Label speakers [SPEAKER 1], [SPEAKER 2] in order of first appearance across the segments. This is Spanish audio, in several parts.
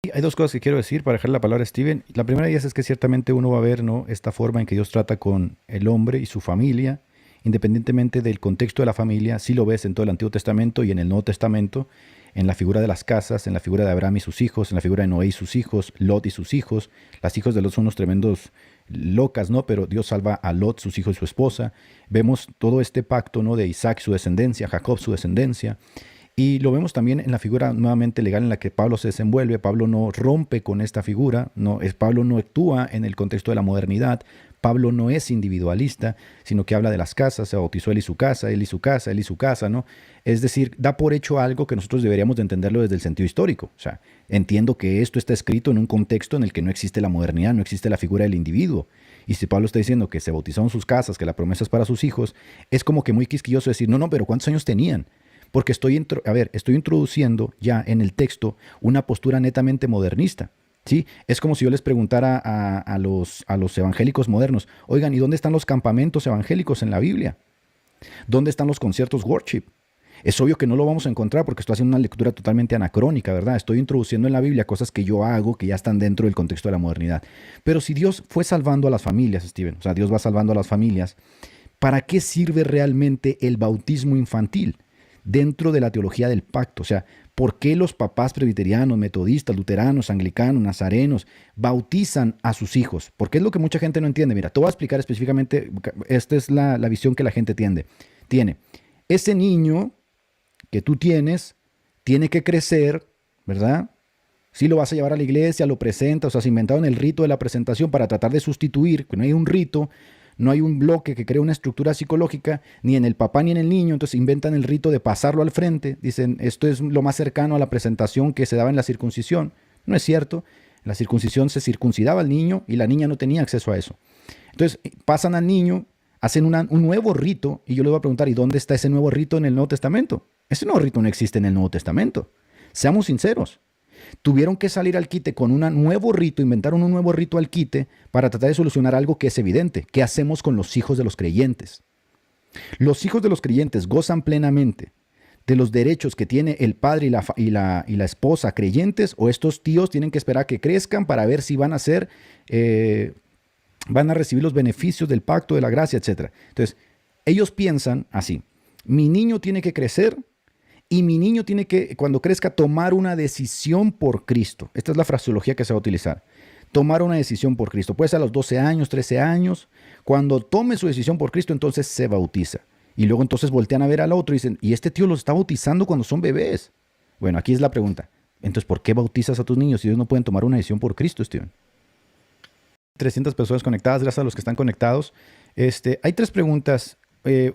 [SPEAKER 1] Y hay dos cosas que quiero decir para dejar la palabra a Steven. La primera de ellas es que ciertamente uno va a ver, ¿no?, esta forma en que Dios trata con el hombre y su familia, independientemente del contexto de la familia. Sí lo ves en todo el Antiguo Testamento y en el Nuevo Testamento, en la figura de las casas, en la figura de Abraham y sus hijos, en la figura de Noé y sus hijos, Lot y sus hijos. Las hijos de Lot son unos tremendos locas, ¿no? Pero Dios salva a Lot, sus hijos y su esposa. Vemos todo este pacto, ¿no?, de Isaac, su descendencia, Jacob, su descendencia. Y lo vemos también en la figura nuevamente legal en la que Pablo se desenvuelve. Pablo no rompe con esta figura, Pablo no actúa en el contexto de la modernidad. Pablo no es individualista, sino que habla de las casas, se bautizó él y su casa, él y su casa, él y su casa, ¿no? Es decir, da por hecho algo que nosotros deberíamos de entenderlo desde el sentido histórico. O sea, entiendo que esto está escrito en un contexto en el que no existe la modernidad, no existe la figura del individuo. Y si Pablo está diciendo que se bautizaron sus casas, que la promesa es para sus hijos, es como que muy quisquilloso decir, no, pero ¿cuántos años tenían? Porque estoy introduciendo ya en el texto una postura netamente modernista. ¿Sí? Es como si yo les preguntara a los evangélicos modernos, oigan, ¿y dónde están los campamentos evangélicos en la Biblia? ¿Dónde están los conciertos worship? Es obvio que no lo vamos a encontrar porque estoy haciendo una lectura totalmente anacrónica, ¿verdad? Estoy introduciendo en la Biblia cosas que yo hago que ya están dentro del contexto de la modernidad. Pero si Dios fue salvando a las familias, Steven, o sea, Dios va salvando a las familias, ¿para qué sirve realmente el bautismo infantil dentro de la teología del pacto? O sea, ¿por qué los papás presbiterianos, metodistas, luteranos, anglicanos, nazarenos bautizan a sus hijos? Porque es lo que mucha gente no entiende. Mira, te voy a explicar específicamente, esta es la visión que la gente tiene. Ese niño que tú tienes tiene que crecer, ¿verdad? Si lo vas a llevar a la iglesia, lo presentas, o sea, se inventaron el rito de la presentación para tratar de sustituir, que no hay un rito, no hay un bloque que crea una estructura psicológica, ni en el papá ni en el niño, entonces inventan el rito de pasarlo al frente, dicen, esto es lo más cercano a la presentación que se daba en la circuncisión. No es cierto, en la circuncisión se circuncidaba al niño y la niña no tenía acceso a eso. Entonces pasan al niño, hacen un nuevo rito, y yo le voy a preguntar, ¿y dónde está ese nuevo rito en el Nuevo Testamento? Ese nuevo rito no existe en el Nuevo Testamento. Seamos sinceros. Tuvieron que salir al quite con un nuevo rito, inventaron un nuevo rito al quite para tratar de solucionar algo que es evidente. ¿Qué hacemos con los hijos de los creyentes? Los hijos de los creyentes gozan plenamente de los derechos que tiene el padre y la esposa creyentes, o estos tíos tienen que esperar a que crezcan para ver si van a recibir los beneficios del pacto de la gracia, etcétera. Entonces, ellos piensan así: mi niño tiene que crecer y mi niño tiene que, cuando crezca, tomar una decisión por Cristo. Esta es la fraseología que se va a utilizar. Tomar una decisión por Cristo. Puede ser a los 12 años, 13 años. Cuando tome su decisión por Cristo, entonces se bautiza. Y luego entonces voltean a ver al otro y dicen, ¿y este tío los está bautizando cuando son bebés? Bueno, aquí es la pregunta. Entonces, ¿por qué bautizas a tus niños si ellos no pueden tomar una decisión por Cristo, Steven? 300 personas conectadas, gracias a los que están conectados. Hay tres preguntas.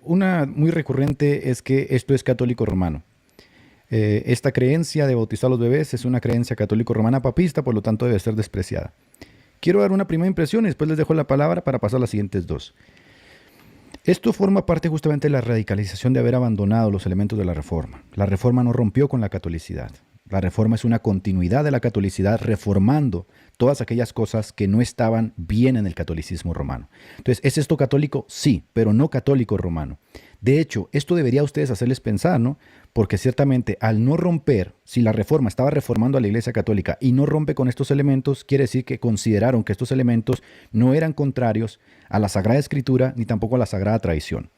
[SPEAKER 1] Una muy recurrente es que esto es católico romano. Esta creencia de bautizar a los bebés es una creencia católico-romana papista, por lo tanto debe ser despreciada. Quiero dar una primera impresión y después les dejo la palabra para pasar a las siguientes dos. Esto forma parte justamente de la radicalización de haber abandonado los elementos de la Reforma. La Reforma no rompió con la catolicidad. La Reforma es una continuidad de la catolicidad, reformando todas aquellas cosas que no estaban bien en el catolicismo romano. Entonces, ¿es esto católico? Sí, pero no católico romano. De hecho, esto debería a ustedes hacerles pensar, ¿no? Porque ciertamente al no romper, si la Reforma estaba reformando a la Iglesia Católica y no rompe con estos elementos, quiere decir que consideraron que estos elementos no eran contrarios a la Sagrada Escritura ni tampoco a la Sagrada Tradición.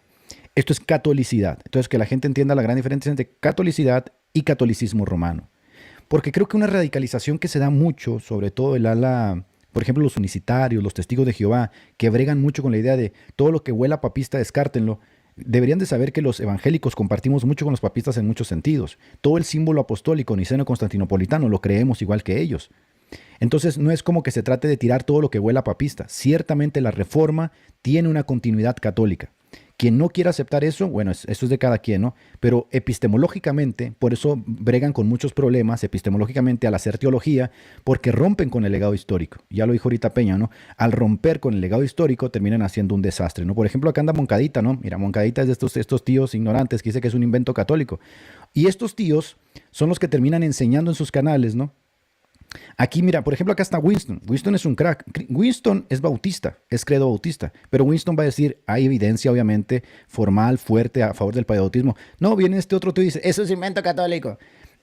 [SPEAKER 1] Esto es catolicidad. Entonces, que la gente entienda la gran diferencia entre catolicidad y catolicismo romano. Porque creo que una radicalización que se da mucho, sobre todo el ala, por ejemplo, los unicitarios, los testigos de Jehová, que bregan mucho con la idea de todo lo que huela papista, descártenlo. Deberían de saber que los evangélicos compartimos mucho con los papistas en muchos sentidos. Todo el símbolo apostólico niceno-constantinopolitano lo creemos igual que ellos. Entonces no es como que se trate de tirar todo lo que huela papista. Ciertamente la Reforma tiene una continuidad católica. Quien no quiera aceptar eso, bueno, eso es de cada quien, ¿no? Pero epistemológicamente, por eso bregan con muchos problemas epistemológicamente al hacer teología, porque rompen con el legado histórico. Ya lo dijo ahorita Peña, ¿no? Al romper con el legado histórico terminan haciendo un desastre, ¿no? Por ejemplo, acá anda Moncadita, ¿no? Mira, Moncadita es de estos tíos ignorantes que dice que es un invento católico. Y estos tíos son los que terminan enseñando en sus canales, ¿no? Aquí, mira, por ejemplo, acá está Winston. Winston es un crack. Winston es bautista, es credo bautista. Pero Winston va a decir, hay evidencia, obviamente, formal, fuerte, a favor del bautismo. No, viene este otro tío y dice, eso es invento católico.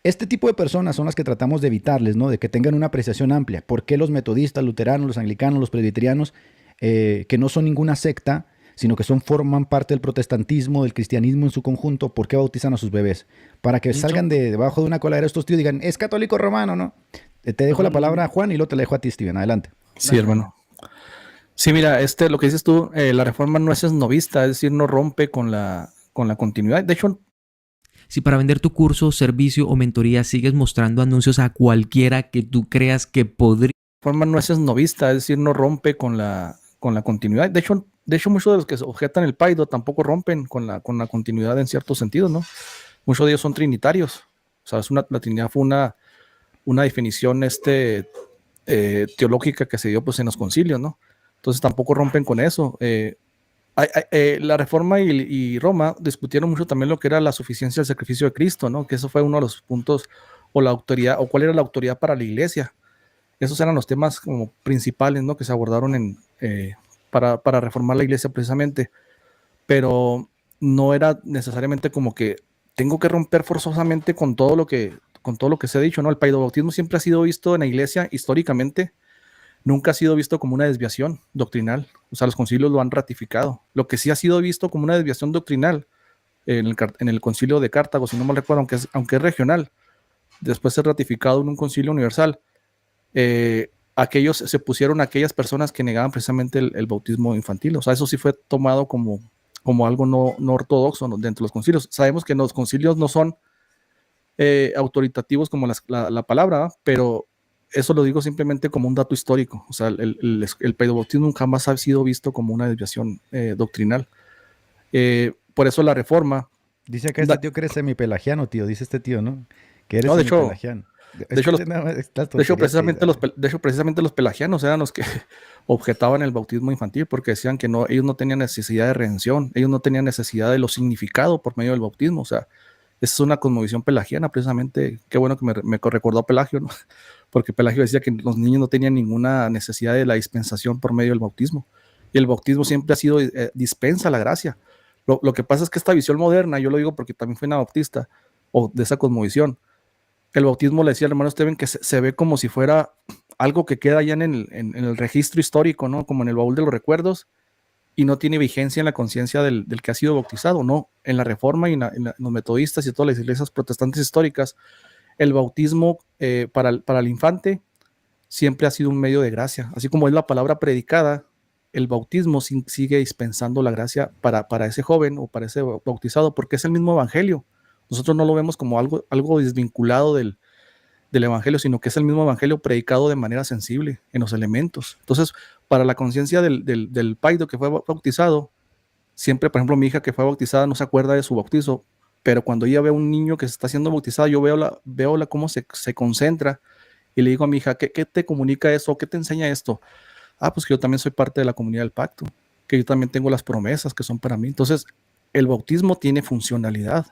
[SPEAKER 1] Este tipo de personas son las que tratamos de evitarles, ¿no? De que tengan una apreciación amplia. ¿Por qué los metodistas, luteranos, los anglicanos, los presbiterianos, que no son ninguna secta, sino que forman parte del protestantismo, del cristianismo en su conjunto, por qué bautizan a sus bebés? Para que salgan de debajo de una coladera estos tíos y digan, es católico romano, ¿no? Te dejo la palabra a Juan y luego te la dejo a ti, Steven. Adelante.
[SPEAKER 2] Sí, hermano. Sí, mira, lo que dices tú, la reforma no es esnovista, es decir, no rompe con la continuidad. De hecho,
[SPEAKER 3] si para vender tu curso, servicio o mentoría sigues mostrando anuncios a cualquiera que tú creas que podría...
[SPEAKER 2] La reforma no es esnovista, es decir, no rompe con la continuidad. De hecho, muchos de los que se objetan el Paido tampoco rompen con la continuidad en cierto sentido, ¿no? Muchos de ellos son trinitarios. O sea, la Trinidad fue una definición teológica que se dio pues en los concilios, ¿no? Entonces tampoco rompen con eso. La Reforma y Roma discutieron mucho también lo que era la suficiencia del sacrificio de Cristo, ¿no? Que eso fue uno de los puntos, o la autoridad, o cuál era la autoridad para la iglesia. Esos eran los temas como principales, ¿no? Que se abordaron para reformar la iglesia precisamente. Pero no era necesariamente como que tengo que romper forzosamente con todo lo que se ha dicho, ¿no? El paidobautismo siempre ha sido visto en la iglesia históricamente, nunca ha sido visto como una desviación doctrinal. O sea, los concilios lo han ratificado. Lo que sí ha sido visto como una desviación doctrinal en el concilio de Cartago, si no mal recuerdo, aunque es regional, después ser ratificado en un concilio universal, se pusieron aquellas personas que negaban precisamente el bautismo infantil. O sea, eso sí fue tomado como algo no ortodoxo, ¿no?, dentro de los concilios. Sabemos que los concilios no son autoritativos como la palabra, pero eso lo digo simplemente como un dato histórico. O sea, el paidobautismo jamás ha sido visto como una desviación doctrinal. Por eso la reforma...
[SPEAKER 1] Dice acá tío que eres semipelagiano, tío. Dice este tío, ¿no? Que eres
[SPEAKER 2] semipelagiano. De hecho, precisamente los pelagianos eran los que objetaban el bautismo infantil, porque decían que ellos no tenían necesidad de redención, ellos no tenían necesidad de lo significado por medio del bautismo. O sea, esa es una cosmovisión pelagiana, precisamente. Qué bueno que me recordó Pelagio, ¿no? Porque Pelagio decía que los niños no tenían ninguna necesidad de la dispensación por medio del bautismo. Y el bautismo siempre ha sido dispensa la gracia. Lo que pasa es que esta visión moderna, yo lo digo porque también fui anabautista, o de esa cosmovisión, el bautismo, le decía al hermano Steven, que se ve como si fuera algo que queda ya en el registro histórico, ¿no? Como en el baúl de los recuerdos, y no tiene vigencia en la conciencia del que ha sido bautizado, ¿no? En la Reforma y en los metodistas y todas las iglesias protestantes históricas, el bautismo para el infante siempre ha sido un medio de gracia. Así como es la palabra predicada, el bautismo sigue dispensando la gracia para ese joven o para ese bautizado, porque es el mismo evangelio. Nosotros no lo vemos como algo desvinculado del evangelio, sino que es el mismo evangelio predicado de manera sensible en los elementos. Entonces, para la conciencia del paido que fue bautizado, siempre, por ejemplo, mi hija que fue bautizada no se acuerda de su bautizo, pero cuando ella ve a un niño que se está siendo bautizado, yo veo cómo se concentra, y le digo a mi hija, ¿qué te comunica eso? ¿Qué te enseña esto? Pues que yo también soy parte de la comunidad del pacto, que yo también tengo las promesas que son para mí. Entonces, el bautismo tiene funcionalidad,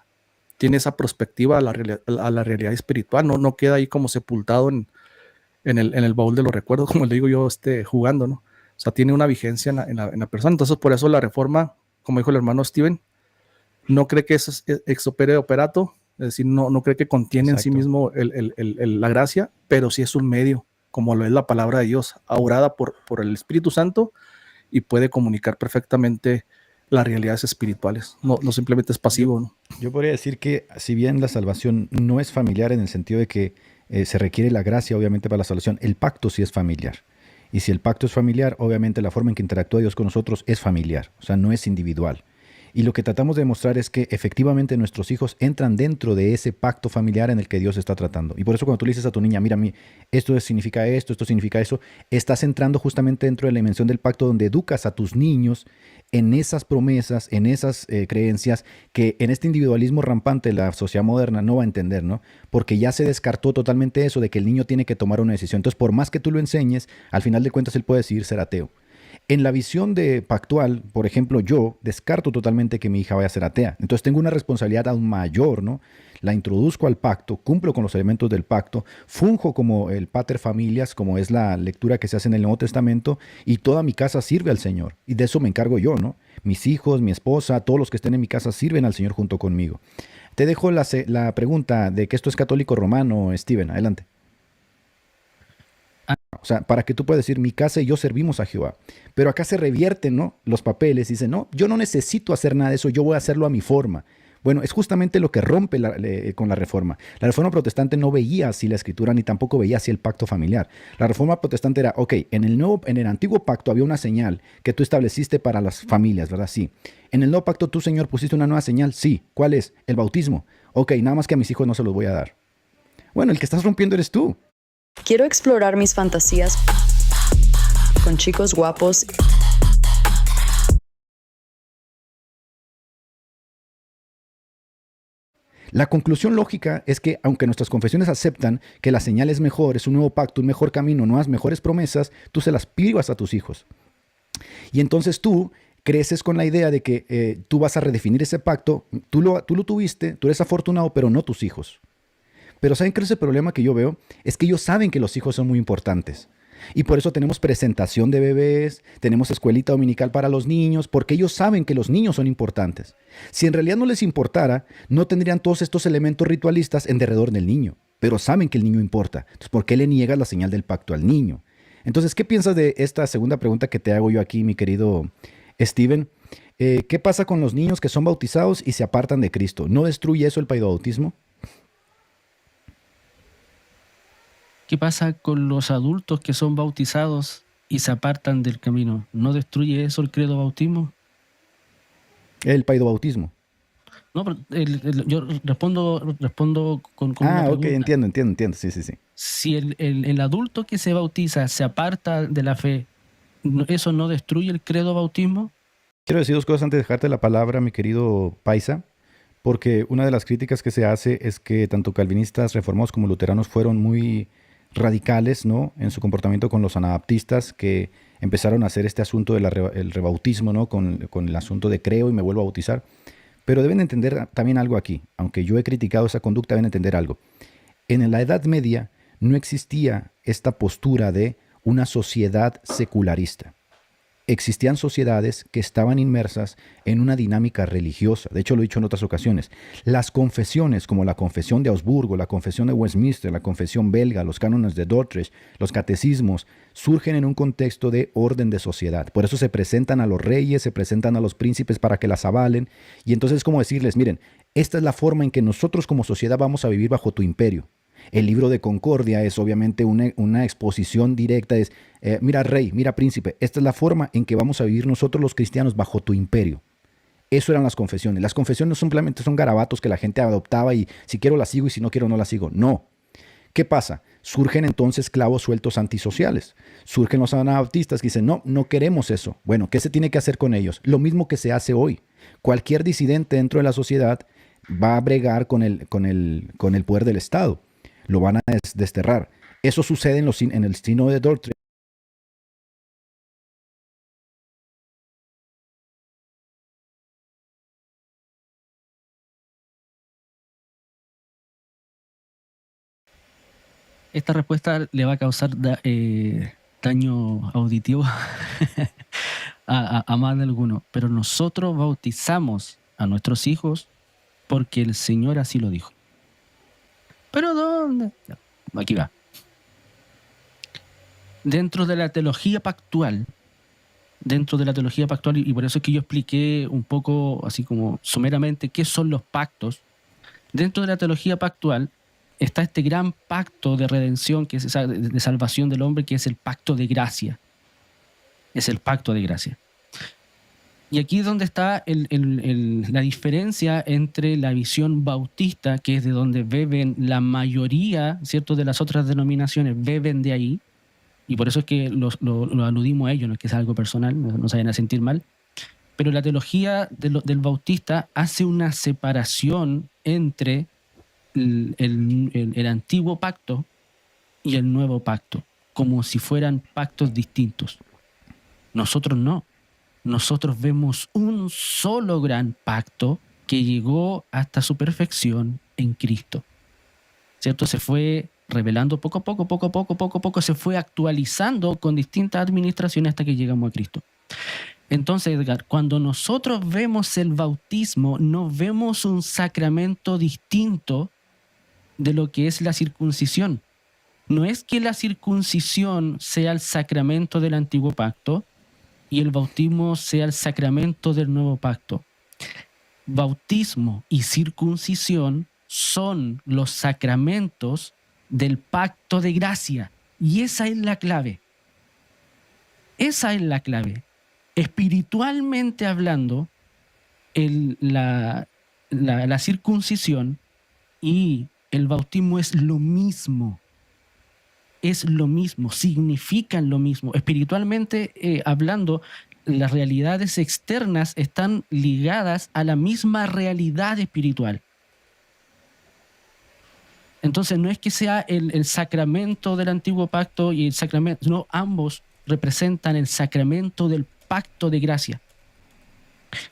[SPEAKER 2] tiene esa perspectiva a la realidad espiritual, no queda ahí como sepultado en el baúl de los recuerdos, como le digo yo, jugando, ¿no? O sea, tiene una vigencia en la persona. Entonces, por eso la Reforma, como dijo el hermano Steven, no cree que es ex opere operato, es decir, no cree que contiene en sí mismo la gracia, pero sí es un medio, como lo es la palabra de Dios, orada por el Espíritu Santo, y puede comunicar perfectamente las realidades espirituales, no simplemente es pasivo, ¿no?
[SPEAKER 1] Yo podría decir que si bien la salvación no es familiar en el sentido de que se requiere la gracia obviamente para la salvación, el pacto sí es familiar. Y si el pacto es familiar, obviamente la forma en que interactúa Dios con nosotros es familiar, o sea, no es individual. Y lo que tratamos de demostrar es que efectivamente nuestros hijos entran dentro de ese pacto familiar en el que Dios está tratando. Y por eso cuando tú le dices a tu niña, mira, esto significa esto significa eso, estás entrando justamente dentro de la dimensión del pacto donde educas a tus niños en esas promesas, en esas creencias que en este individualismo rampante la sociedad moderna no va a entender, ¿no? Porque ya se descartó totalmente eso de que el niño tiene que tomar una decisión. Entonces, por más que tú lo enseñes, al final de cuentas él puede decidir ser ateo. En la visión de pactual, por ejemplo, yo descarto totalmente que mi hija vaya a ser atea. Entonces tengo una responsabilidad aún mayor, ¿no? La introduzco al pacto, cumplo con los elementos del pacto, funjo como el pater familias, como es la lectura que se hace en el Nuevo Testamento, y toda mi casa sirve al Señor. Y de eso me encargo yo, ¿no? Mis hijos, mi esposa, todos los que estén en mi casa sirven al Señor junto conmigo. Te dejo la pregunta de que esto es católico romano, Steven. Adelante. O sea, para que tú puedas decir, mi casa y yo servimos a Jehová. Pero acá se revierten, ¿no?, los papeles. Dicen, no, yo no necesito hacer nada de eso, yo voy a hacerlo a mi forma. Bueno, es justamente lo que rompe con la reforma. La reforma protestante no veía así la escritura, ni tampoco veía así el pacto familiar. La reforma protestante era, ok, en el antiguo pacto había una señal que tú estableciste para las familias, ¿verdad? Sí. En el nuevo pacto tú, Señor, pusiste una nueva señal. Sí. ¿Cuál es? El bautismo. Ok, nada más que a mis hijos no se los voy a dar. Bueno, el que estás rompiendo eres tú.
[SPEAKER 4] Quiero explorar mis fantasías con chicos guapos.
[SPEAKER 1] La conclusión lógica es que, aunque nuestras confesiones aceptan que la señal es mejor, es un nuevo pacto, un mejor camino, nuevas mejores promesas, tú se las privas a tus hijos. Y entonces tú creces con la idea de que tú vas a redefinir ese pacto, tú lo tuviste, tú eres afortunado, pero no tus hijos. Pero ¿saben qué es el problema que yo veo? Es que ellos saben que los hijos son muy importantes. Y por eso tenemos presentación de bebés, tenemos escuelita dominical para los niños, porque ellos saben que los niños son importantes. Si en realidad no les importara, no tendrían todos estos elementos ritualistas en derredor del niño. Pero saben que el niño importa. Entonces, ¿por qué le niegas la señal del pacto al niño? Entonces, ¿qué piensas de esta segunda pregunta que te hago yo aquí, mi querido Steven? ¿Qué pasa con los niños que son bautizados y se apartan de Cristo? ¿No destruye eso el paidobautismo?
[SPEAKER 5] ¿Qué pasa con los adultos que son bautizados y se apartan del camino? ¿No destruye eso el credo bautismo?
[SPEAKER 1] El paidobautismo.
[SPEAKER 5] No, pero yo respondo con una pregunta.
[SPEAKER 1] Ok, entiendo. Sí.
[SPEAKER 5] Si el adulto que se bautiza se aparta de la fe, ¿eso no destruye el credo bautismo?
[SPEAKER 1] Quiero decir dos cosas antes de dejarte la palabra, mi querido Paisa, porque una de las críticas que se hace es que tanto calvinistas, reformados como luteranos fueron muy radicales, ¿no?, en su comportamiento con los anabaptistas, que empezaron a hacer este asunto del rebautismo, ¿no?, con el asunto de creo y me vuelvo a bautizar. Pero deben entender también algo aquí. Aunque yo he criticado esa conducta, deben entender algo. En la Edad Media no existía esta postura de una sociedad secularista. Existían sociedades que estaban inmersas en una dinámica religiosa. De hecho, lo he dicho en otras ocasiones. Las confesiones, como la confesión de Augsburgo, la confesión de Westminster, la confesión belga, los cánones de Dordrecht, los catecismos, surgen en un contexto de orden de sociedad. Por eso se presentan a los reyes, se presentan a los príncipes para que las avalen. Y entonces es como decirles, miren, esta es la forma en que nosotros como sociedad vamos a vivir bajo tu imperio. El libro de Concordia es obviamente una exposición directa, es, mira rey, mira príncipe, esta es la forma en que vamos a vivir nosotros los cristianos bajo tu imperio. Eso eran las confesiones. Las confesiones simplemente son garabatos que la gente adoptaba y si quiero las sigo y si no quiero no las sigo. No. ¿Qué pasa? Surgen entonces clavos sueltos antisociales. Surgen los anabaptistas que dicen, no queremos eso. Bueno, ¿qué se tiene que hacer con ellos? Lo mismo que se hace hoy. Cualquier disidente dentro de la sociedad va a bregar con el poder del Estado. Lo van a desterrar. Eso sucede en el sínodo de Dordrecht.
[SPEAKER 5] Esta respuesta le va a causar daño auditivo a más de alguno, pero nosotros bautizamos a nuestros hijos porque el Señor así lo dijo. ¿Pero dónde? Aquí va. Dentro de la teología pactual, y por eso es que yo expliqué un poco, así como someramente, qué son los pactos. Dentro de la teología pactual está este gran pacto de redención, que es de salvación del hombre, que es el pacto de gracia. Es el pacto de gracia. Y aquí es donde está la diferencia entre la visión bautista, que es de donde beben la mayoría, ¿cierto?, de las otras denominaciones, beben de ahí, y por eso es que lo aludimos a ello, no es que sea algo personal, no se vayan a sentir mal, pero la teología del bautista hace una separación entre el antiguo pacto y el nuevo pacto, como si fueran pactos distintos. Nosotros no. Nosotros vemos un solo gran pacto que llegó hasta su perfección en Cristo. ¿Cierto? Se fue revelando poco a poco, se fue actualizando con distintas administraciones hasta que llegamos a Cristo. Entonces, Edgar, cuando nosotros vemos el bautismo, no vemos un sacramento distinto de lo que es la circuncisión. No es que la circuncisión sea el sacramento del antiguo pacto y el bautismo sea el sacramento del nuevo pacto. Bautismo y circuncisión son los sacramentos del pacto de gracia. Y esa es la clave. Esa es la clave. Espiritualmente hablando, la circuncisión y el bautismo es lo mismo. Es lo mismo, significan lo mismo. Espiritualmente hablando, las realidades externas están ligadas a la misma realidad espiritual. Entonces no es que sea el sacramento del antiguo pacto y el sacramento, no, ambos representan el sacramento del pacto de gracia.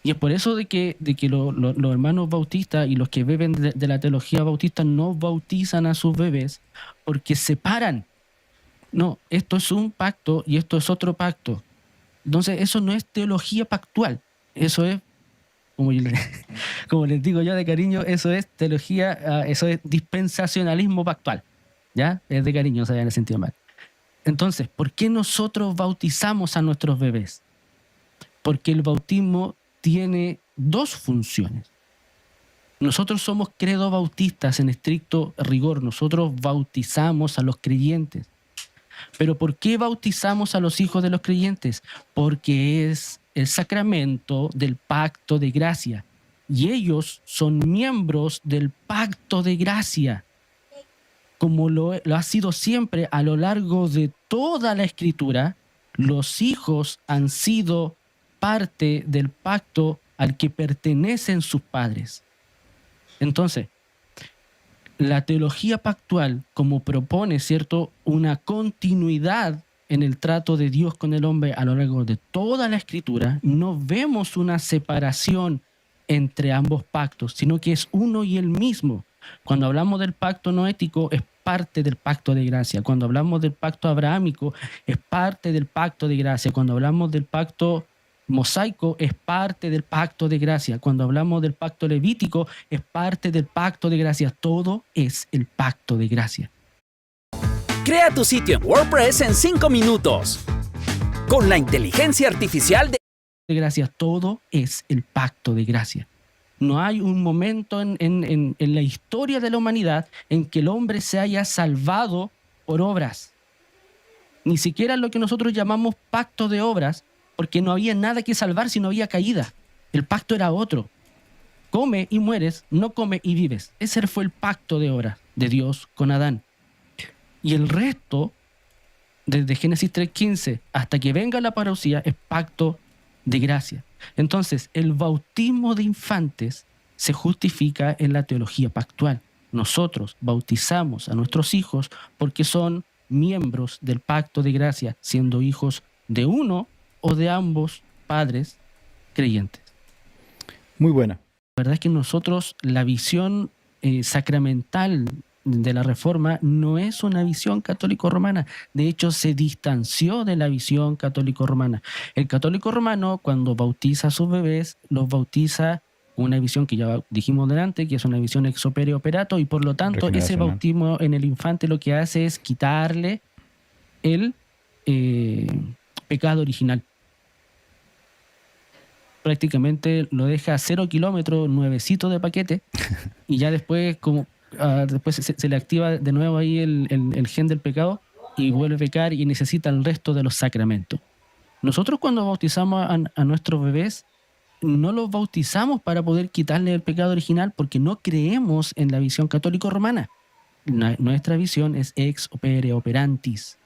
[SPEAKER 5] Y es por eso de que los hermanos bautistas y los que beben de la teología bautista no bautizan a sus bebés porque separan. No, esto es un pacto y esto es otro pacto. Entonces eso no es teología pactual. Eso es, como les digo yo de cariño, eso es teología, eso es dispensacionalismo pactual. ¿Ya? Es de cariño, no se vayan a sentir mal. Entonces, ¿por qué nosotros bautizamos a nuestros bebés? Porque el bautismo tiene dos funciones. Nosotros somos credo bautistas en estricto rigor. Nosotros bautizamos a los creyentes. ¿Pero por qué bautizamos a los hijos de los creyentes? Porque es el sacramento del pacto de gracia. Y ellos son miembros del pacto de gracia. Como lo ha sido siempre a lo largo de toda la Escritura, los hijos han sido parte del pacto al que pertenecen sus padres. Entonces, la teología pactual, como propone, ¿cierto?, una continuidad en el trato de Dios con el hombre a lo largo de toda la Escritura, no vemos una separación entre ambos pactos, sino que es uno y el mismo. Cuando hablamos del pacto noético, es parte del pacto de gracia. Cuando hablamos del pacto abrahámico, es parte del pacto de gracia. Cuando hablamos del pacto mosaico, es parte del pacto de gracia. Cuando hablamos del pacto levítico, es parte del pacto de gracia. Todo es el pacto de gracia.
[SPEAKER 6] Crea tu sitio en WordPress en 5 minutos. Con la inteligencia artificial de
[SPEAKER 5] gracia, todo es el pacto de gracia. No hay un momento en la historia de la humanidad en que el hombre se haya salvado por obras. Ni siquiera lo que nosotros llamamos pacto de obras, porque no había nada que salvar si no había caída. El pacto era otro. Come y mueres, no come y vives. Ese fue el pacto de obras de Dios con Adán. Y el resto, desde Génesis 3:15 hasta que venga la parousia, es pacto de gracia. Entonces, el bautismo de infantes se justifica en la teología pactual. Nosotros bautizamos a nuestros hijos porque son miembros del pacto de gracia, siendo hijos de uno o de ambos padres creyentes.
[SPEAKER 1] Muy buena.
[SPEAKER 5] La verdad es que nosotros, la visión sacramental de la Reforma no es una visión católico-romana. De hecho, se distanció de la visión católico-romana. El católico romano, cuando bautiza a sus bebés, los bautiza con una visión que ya dijimos delante, que es una visión ex opere operato, y por lo tanto ese bautismo en el infante lo que hace es quitarle el pecado original. Prácticamente lo deja a 0 kilómetros, nuevecito de paquete, y ya después después se le activa de nuevo ahí el gen del pecado y vuelve a pecar y necesita el resto de los sacramentos. Nosotros cuando bautizamos a nuestros bebés, no los bautizamos para poder quitarle el pecado original porque no creemos en la visión católico-romana. Nuestra visión es ex opere operantis.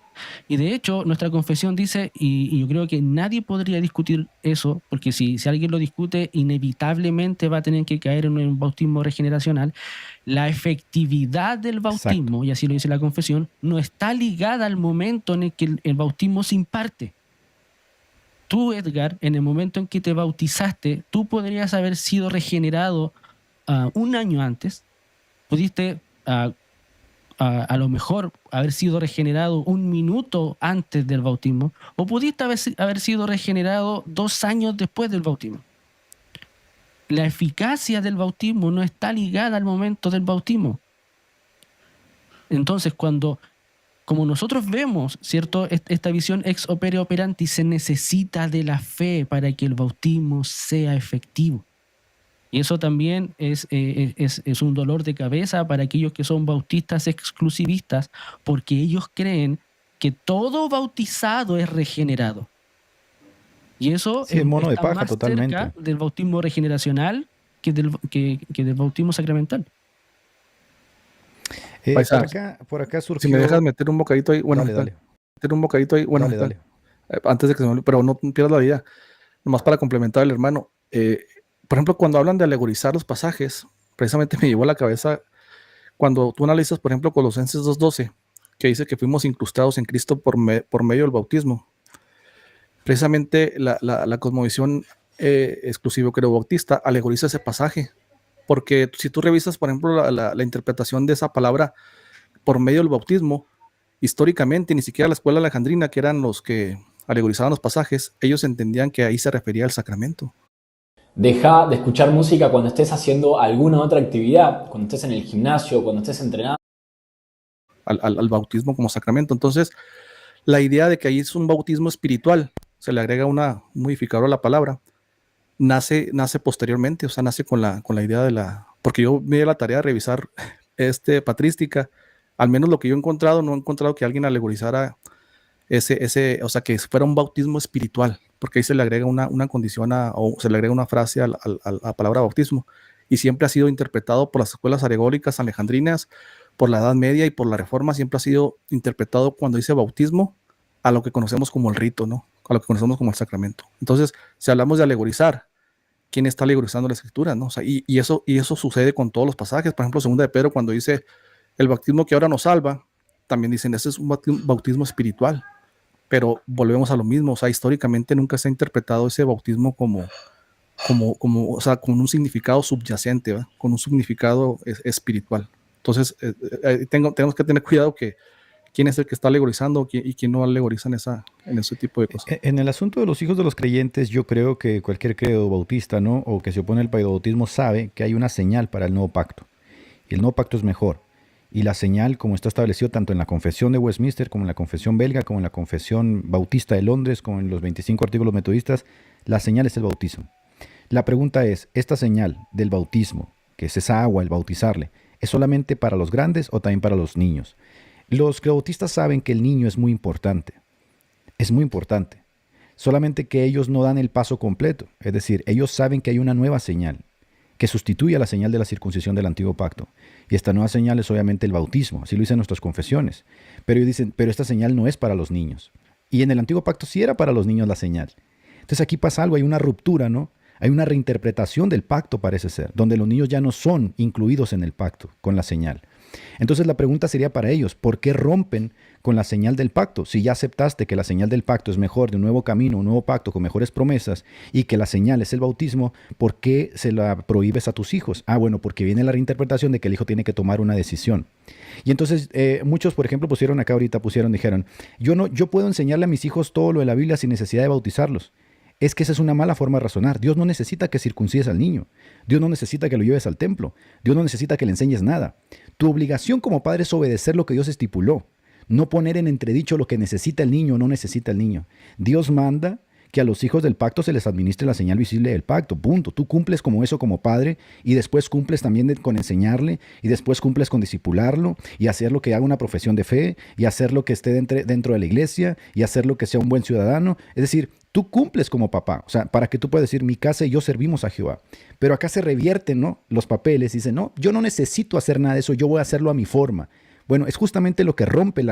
[SPEAKER 5] Y de hecho, nuestra confesión dice, y yo creo que nadie podría discutir eso, porque si alguien lo discute, inevitablemente va a tener que caer en un bautismo regeneracional. La efectividad del bautismo, exacto, y así lo dice la confesión, no está ligada al momento en el que el bautismo se imparte. Tú, Edgar, en el momento en que te bautizaste, tú podrías haber sido regenerado un año antes, pudiste a lo mejor haber sido regenerado 1 minuto antes del bautismo, o pudiste haber sido regenerado 2 años después del bautismo. La eficacia del bautismo no está ligada al momento del bautismo. Entonces, como nosotros vemos, ¿cierto?, esta visión ex opere operanti, se necesita de la fe para que el bautismo sea efectivo. Y eso también es un dolor de cabeza para aquellos que son bautistas exclusivistas, porque ellos creen que todo bautizado es regenerado. Y eso
[SPEAKER 1] sí, es mono de
[SPEAKER 5] está
[SPEAKER 1] paja
[SPEAKER 5] más
[SPEAKER 1] totalmente.
[SPEAKER 5] cerca del bautismo regeneracional que del bautismo sacramental.
[SPEAKER 1] Por acá surgió...
[SPEAKER 2] Si me dejas meter un bocadito ahí, bueno,
[SPEAKER 1] dale.
[SPEAKER 2] Meter un bocadito ahí, bueno,
[SPEAKER 1] dale.
[SPEAKER 2] Antes de que se me olvide, pero no pierdas la idea, nomás para complementar al hermano. Por ejemplo, cuando hablan de alegorizar los pasajes, precisamente me llevó a la cabeza cuando tú analizas, por ejemplo, Colosenses 2:12, que dice que fuimos incrustados en Cristo por medio del bautismo. Precisamente la cosmovisión exclusivo creo bautista alegoriza ese pasaje, porque si tú revisas, por ejemplo, la interpretación de esa palabra por medio del bautismo, históricamente ni siquiera la escuela alejandrina, que eran los que alegorizaban los pasajes, ellos entendían que ahí se refería al sacramento.
[SPEAKER 7] Deja de escuchar música cuando estés haciendo alguna otra actividad, cuando estés en el gimnasio, cuando estés entrenando.
[SPEAKER 2] Al bautismo como sacramento. Entonces, la idea de que ahí es un bautismo espiritual, se le agrega una modificador a la palabra, nace posteriormente, o sea, nace con la idea de la... Porque yo me di la tarea de revisar patrística, al menos lo que yo he encontrado, no he encontrado que alguien alegorizara o sea, que fuera un bautismo espiritual, porque ahí se le agrega una condición o se le agrega una frase a la palabra bautismo, y siempre ha sido interpretado por las escuelas alegóricas alejandrinas, por la Edad Media y por la Reforma, siempre ha sido interpretado cuando dice bautismo a lo que conocemos como el rito, ¿no? A lo que conocemos como el sacramento. Entonces, si hablamos de alegorizar, ¿quién está alegorizando la escritura, no? O sea, y eso sucede con todos los pasajes. Por ejemplo, 2 de Pedro, cuando dice el bautismo que ahora nos salva, también dicen, ese es un bautismo espiritual. Pero volvemos a lo mismo, o sea, históricamente nunca se ha interpretado ese bautismo como o sea, con un significado subyacente, ¿verdad? Con un significado espiritual. Entonces, tenemos que tener cuidado que quién es el que está alegorizando y quién no alegoriza en ese tipo de cosas.
[SPEAKER 1] En el asunto de los hijos de los creyentes, yo creo que cualquier credo bautista, ¿no?, o que se opone al bautismo sabe que hay una señal para el nuevo pacto. Y el nuevo pacto es mejor. Y la señal, como está establecido tanto en la Confesión de Westminster, como en la Confesión belga, como en la Confesión Bautista de Londres, como en los 25 artículos metodistas, la señal es el bautismo. La pregunta es, ¿esta señal del bautismo, que es esa agua, el bautizarle, es solamente para los grandes o también para los niños? Los bautistas saben que el niño es muy importante. Es muy importante. Solamente que ellos no dan el paso completo. Es decir, ellos saben que hay una nueva señal que sustituye a la señal de la circuncisión del antiguo pacto. Y esta nueva señal es obviamente el bautismo, así lo dicen nuestras confesiones. Pero ellos dicen, pero esta señal no es para los niños. Y en el antiguo pacto sí era para los niños la señal. Entonces aquí pasa algo, hay una ruptura, ¿no? Hay una reinterpretación del pacto, parece ser, donde los niños ya no son incluidos en el pacto con la señal. Entonces la pregunta sería para ellos, ¿por qué rompen con la señal del pacto? Si ya aceptaste que la señal del pacto es mejor, de un nuevo camino, un nuevo pacto con mejores promesas, y que la señal es el bautismo, ¿por qué se la prohíbes a tus hijos? Ah, bueno, porque viene la reinterpretación de que el hijo tiene que tomar una decisión. Y entonces muchos, por ejemplo, dijeron, yo puedo enseñarle a mis hijos todo lo de la Biblia sin necesidad de bautizarlos. Es que esa es una mala forma de razonar. Dios no necesita que circuncides al niño. Dios no necesita que lo lleves al templo. Dios no necesita que le enseñes nada. Tu obligación como padre es obedecer lo que Dios estipuló. No poner en entredicho lo que necesita el niño o no necesita el niño. Dios manda que a los hijos del pacto se les administre la señal visible del pacto. Punto. Tú cumples como eso como padre y después cumples también con enseñarle y después cumples con discipularlo y hacerlo que haga una profesión de fe y hacerlo que esté dentro de la iglesia y hacerlo que sea un buen ciudadano. Es decir, tú cumples como papá, o sea, para que tú puedas decir, mi casa y yo servimos a Jehová. Pero acá se revierten, ¿no?, los papeles y dicen, no, yo no necesito hacer nada de eso, yo voy a hacerlo a mi forma. Bueno, es justamente lo que rompe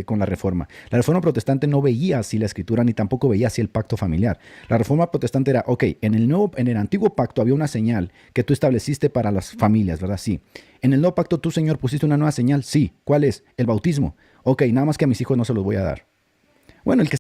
[SPEAKER 1] con la Reforma. La Reforma protestante no veía así la Escritura, ni tampoco veía así el pacto familiar. La Reforma protestante era, ok, en el antiguo pacto había una señal que tú estableciste para las familias, ¿verdad? Sí. En el nuevo pacto tú, Señor, pusiste una nueva señal. Sí. ¿Cuál es? El bautismo. Ok, nada más que a mis hijos no se los voy a dar. Bueno, el que